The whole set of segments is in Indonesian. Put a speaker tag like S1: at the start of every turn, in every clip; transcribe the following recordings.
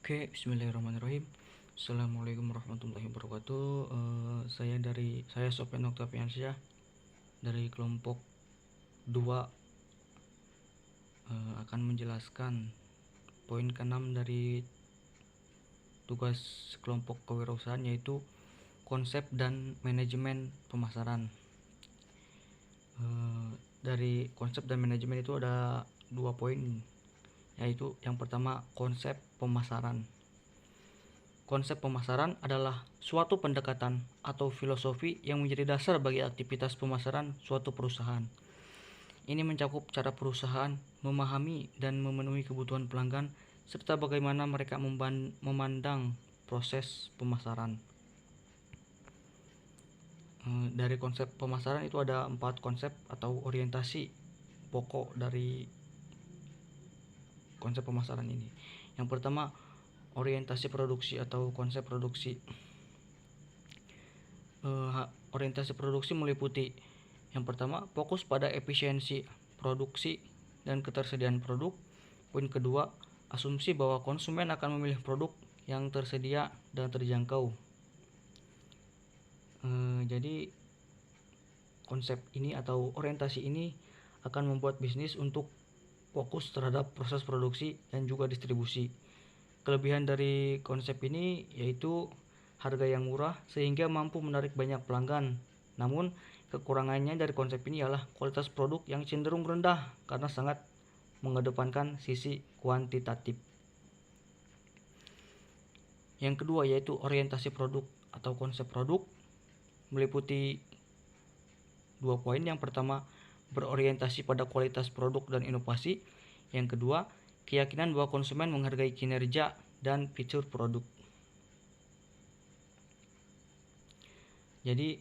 S1: Oke, bismillahirrahmanirrahim. Assalamualaikum warahmatullahi wabarakatuh. Saya Sofyan Oktaviansyah dari kelompok 2 akan menjelaskan poin ke-6 dari tugas kelompok kewirausahaan, yaitu konsep dan manajemen pemasaran. Dari konsep dan manajemen itu ada 2 poin, yaitu yang pertama konsep pemasaran. Konsep pemasaran adalah suatu pendekatan atau filosofi yang menjadi dasar bagi aktivitas pemasaran suatu perusahaan. Ini mencakup cara perusahaan memahami dan memenuhi kebutuhan pelanggan serta bagaimana mereka memandang proses pemasaran. Dari konsep pemasaran itu ada 4 konsep atau orientasi pokok dari konsep pemasaran ini. Yang pertama, orientasi produksi atau konsep produksi. Orientasi produksi meliputi yang pertama, fokus pada efisiensi produksi dan ketersediaan produk. Poin kedua, asumsi bahwa konsumen akan memilih produk yang tersedia dan terjangkau. Jadi konsep ini atau orientasi ini akan membuat bisnis untuk fokus terhadap proses produksi dan juga distribusi. Kelebihan dari konsep ini yaitu harga yang murah sehingga mampu menarik banyak pelanggan. Namun kekurangannya dari konsep ini ialah kualitas produk yang cenderung rendah karena sangat mengedepankan sisi kuantitatif. Yang kedua yaitu orientasi produk atau konsep produk, meliputi 2 poin. Yang pertama, berorientasi pada kualitas produk dan inovasi. Yang kedua, keyakinan bahwa konsumen menghargai kinerja dan fitur produk. Jadi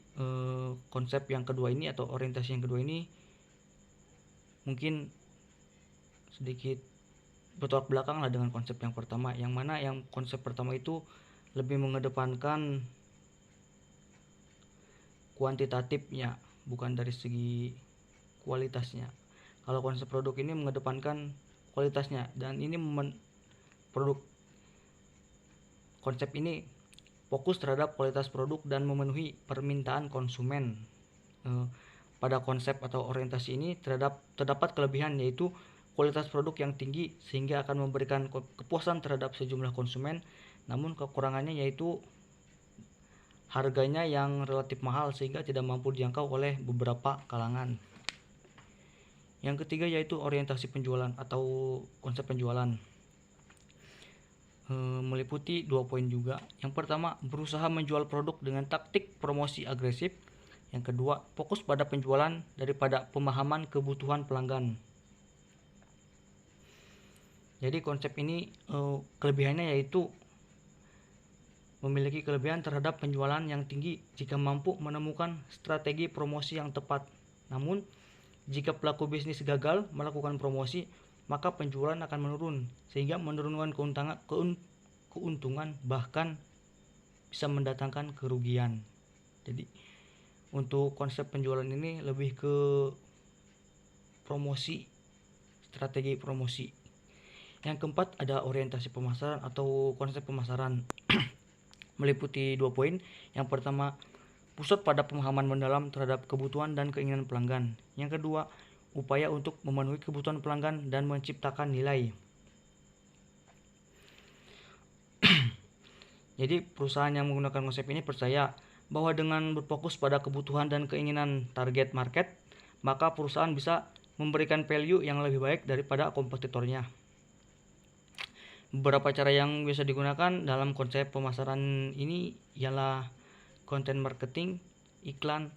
S1: konsep yang kedua ini atau orientasi yang kedua ini mungkin sedikit bertolak belakang lah dengan konsep yang pertama, yang mana yang konsep pertama itu lebih mengedepankan kuantitatifnya, bukan dari segi kualitasnya. Kalau konsep produk ini mengedepankan kualitasnya, dan ini produk konsep ini fokus terhadap kualitas produk dan memenuhi permintaan konsumen. Pada konsep atau orientasi ini terdapat kelebihan, yaitu kualitas produk yang tinggi sehingga akan memberikan kepuasan terhadap sejumlah konsumen. Namun kekurangannya yaitu harganya yang relatif mahal sehingga tidak mampu dijangkau oleh beberapa kalangan. Yang ketiga yaitu orientasi penjualan atau konsep penjualan. Meliputi 2 poin juga. Yang pertama, berusaha menjual produk dengan taktik promosi agresif. Yang kedua, fokus pada penjualan daripada pemahaman kebutuhan pelanggan. Jadi konsep ini kelebihannya yaitu memiliki kelebihan terhadap penjualan yang tinggi jika mampu menemukan strategi promosi yang tepat. Namun, jika pelaku bisnis gagal melakukan promosi, maka penjualan akan menurun sehingga menurunkan keuntungan bahkan bisa mendatangkan kerugian. Jadi untuk konsep penjualan ini lebih ke promosi, strategi promosi. Yang keempat ada orientasi pemasaran atau konsep pemasaran. Meliputi 2 poin. Yang pertama, pusat pada pemahaman mendalam terhadap kebutuhan dan keinginan pelanggan. Yang kedua, upaya untuk memenuhi kebutuhan pelanggan dan menciptakan nilai. Jadi perusahaan yang menggunakan konsep ini percaya bahwa dengan berfokus pada kebutuhan dan keinginan target market, maka perusahaan bisa memberikan value yang lebih baik daripada kompetitornya. Beberapa cara yang bisa digunakan dalam konsep pemasaran ini ialah content marketing, iklan,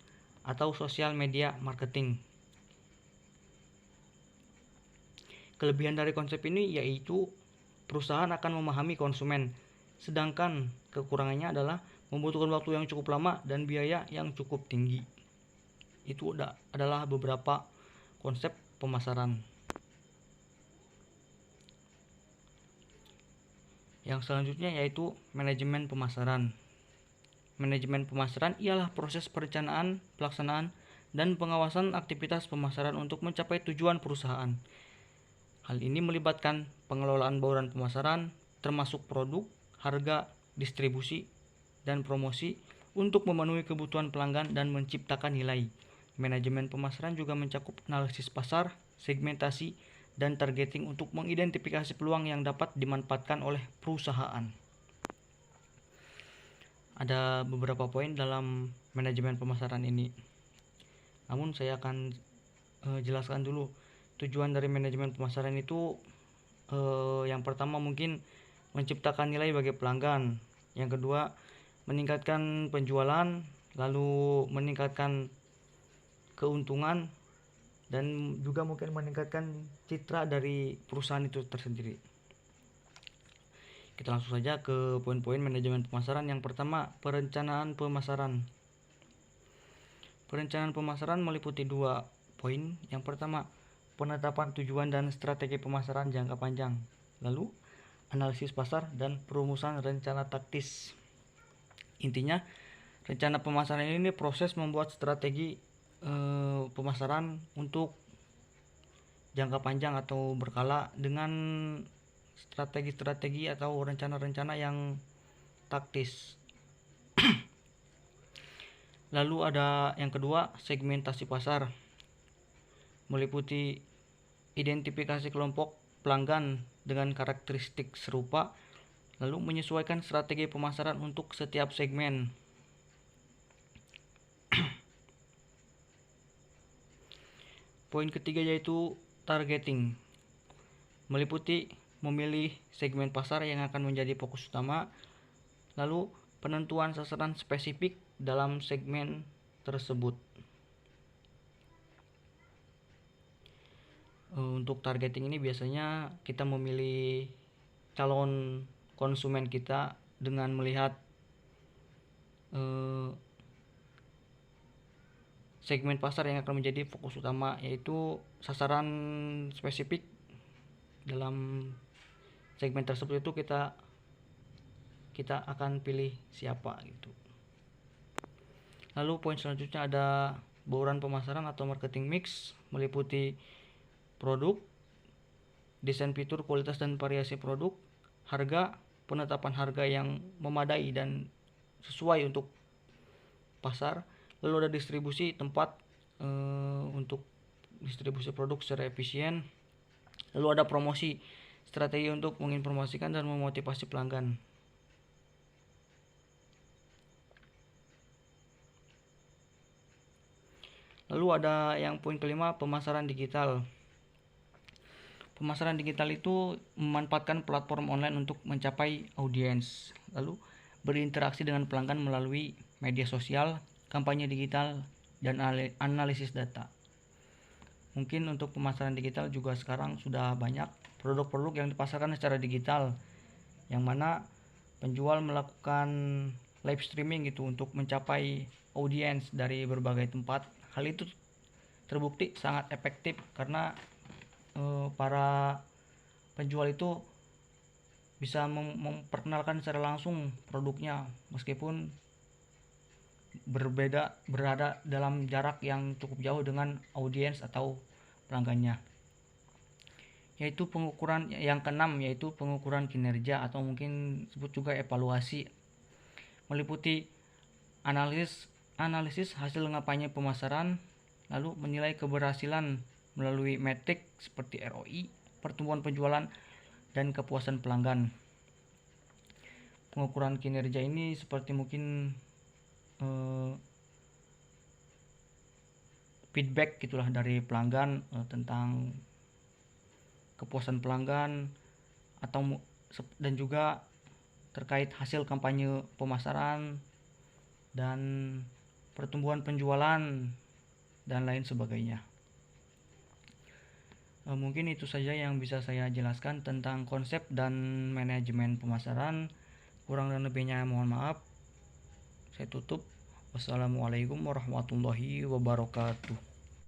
S1: atau sosial media marketing. Kelebihan dari konsep ini yaitu perusahaan akan memahami konsumen, sedangkan kekurangannya adalah membutuhkan waktu yang cukup lama dan biaya yang cukup tinggi. Itu adalah beberapa konsep pemasaran. Yang selanjutnya yaitu manajemen pemasaran. Manajemen pemasaran ialah proses perencanaan, pelaksanaan, dan pengawasan aktivitas pemasaran untuk mencapai tujuan perusahaan. Hal ini melibatkan pengelolaan bauran pemasaran, termasuk produk, harga, distribusi, dan promosi untuk memenuhi kebutuhan pelanggan dan menciptakan nilai. Manajemen pemasaran juga mencakup analisis pasar, segmentasi, dan targeting untuk mengidentifikasi peluang yang dapat dimanfaatkan oleh perusahaan. Ada beberapa poin dalam manajemen pemasaran ini. Namun saya akan jelaskan dulu tujuan dari manajemen pemasaran itu. Yang pertama mungkin menciptakan nilai bagi pelanggan. Yang kedua, meningkatkan penjualan, lalu meningkatkan keuntungan, dan juga mungkin meningkatkan citra dari perusahaan itu tersendiri. Kita langsung saja ke poin-poin manajemen pemasaran. Yang pertama, perencanaan pemasaran. Perencanaan pemasaran meliputi 2 poin. Yang pertama, penetapan tujuan dan strategi pemasaran jangka panjang. Lalu, analisis pasar dan perumusan rencana taktis. Intinya, rencana pemasaran ini proses membuat strategi pemasaran untuk jangka panjang atau berkala dengan strategi-strategi atau rencana-rencana yang taktis. Lalu ada yang kedua, segmentasi pasar. Meliputi identifikasi kelompok pelanggan dengan karakteristik serupa, lalu menyesuaikan strategi pemasaran untuk setiap segmen. Poin ketiga yaitu targeting. Meliputi memilih segmen pasar yang akan menjadi fokus utama, lalu penentuan sasaran spesifik dalam segmen tersebut. Untuk targeting ini biasanya kita memilih calon konsumen kita dengan melihat segmen pasar yang akan menjadi fokus utama, yaitu sasaran spesifik dalam segmen tersebut itu kita akan pilih siapa gitu. Lalu poin selanjutnya ada bauran pemasaran atau marketing mix, meliputi produk, desain fitur, kualitas dan variasi produk, harga, penetapan harga yang memadai dan sesuai untuk pasar, lalu ada distribusi, tempat untuk distribusi produk secara efisien, lalu ada promosi, strategi untuk menginformasikan dan memotivasi pelanggan. Lalu ada yang poin kelima, pemasaran digital. Pemasaran digital itu memanfaatkan platform online untuk mencapai audiens, lalu berinteraksi dengan pelanggan melalui media sosial, kampanye digital, dan analisis data. Mungkin untuk pemasaran digital juga sekarang sudah banyak produk-produk yang dipasarkan secara digital, yang mana penjual melakukan live streaming gitu untuk mencapai audiens dari berbagai tempat. Hal itu terbukti sangat efektif karena para penjual itu bisa memperkenalkan secara langsung produknya meskipun berada dalam jarak yang cukup jauh dengan audiens atau pelanggannya. Yaitu pengukuran yang keenam, yaitu pengukuran kinerja atau mungkin disebut juga evaluasi, meliputi analisis hasil kampanye pemasaran, lalu menilai keberhasilan melalui metrik seperti ROI, pertumbuhan penjualan, dan kepuasan pelanggan. Pengukuran kinerja ini seperti mungkin feedback gitulah dari pelanggan tentang kepuasan pelanggan dan juga terkait hasil kampanye pemasaran dan pertumbuhan penjualan dan lain sebagainya. Mungkin itu saja yang bisa saya jelaskan tentang konsep dan manajemen pemasaran. Kurang dan lebihnya mohon maaf. Saya tutup. Wassalamualaikum warahmatullahi wabarakatuh.